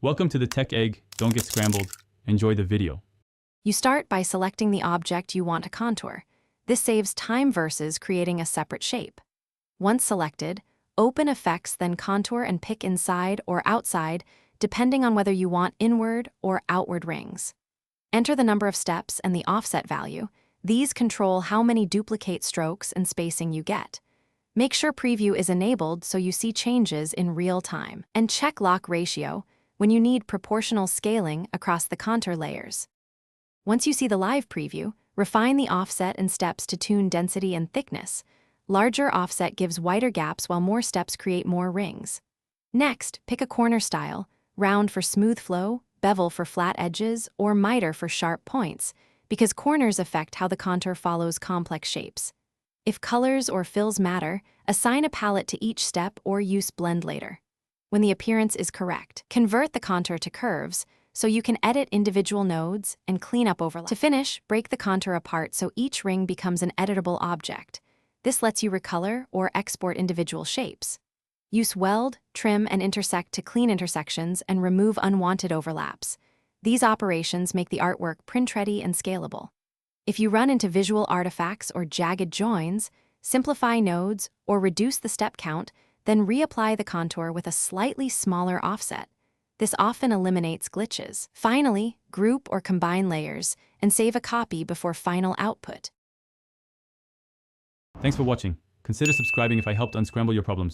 Welcome to the Tech Egg. Don't get scrambled. Enjoy the video. You start by selecting the object you want to contour. This saves time versus creating a separate shape. Once selected, open Effects, then Contour and pick inside or outside, depending on whether you want inward or outward rings. Enter the number of steps and the offset value. These control how many duplicate strokes and spacing you get. Make sure Preview is enabled so you see changes in real time. And check Lock Ratio when you need proportional scaling across the contour layers. Once you see the live preview, refine the offset and steps to tune density and thickness. Larger offset gives wider gaps while more steps create more rings. Next, pick a corner style, round for smooth flow, bevel for flat edges, or miter for sharp points, because corners affect how the contour follows complex shapes. If colors or fills matter, assign a palette to each step or use blend later. When the appearance is correct, convert the contour to curves so you can edit individual nodes and clean up overlap. To finish, break the contour apart so each ring becomes an editable object. This lets you recolor or export individual shapes. Use weld, trim, and intersect to clean intersections and remove unwanted overlaps. These operations make the artwork print-ready and scalable. If you run into visual artifacts or jagged joins, simplify nodes or reduce the step count, then reapply the contour with a slightly smaller offset. This often eliminates glitches. Finally, group or combine layers and save a copy before final output. Thanks for watching. Consider subscribing if I helped unscramble your problems.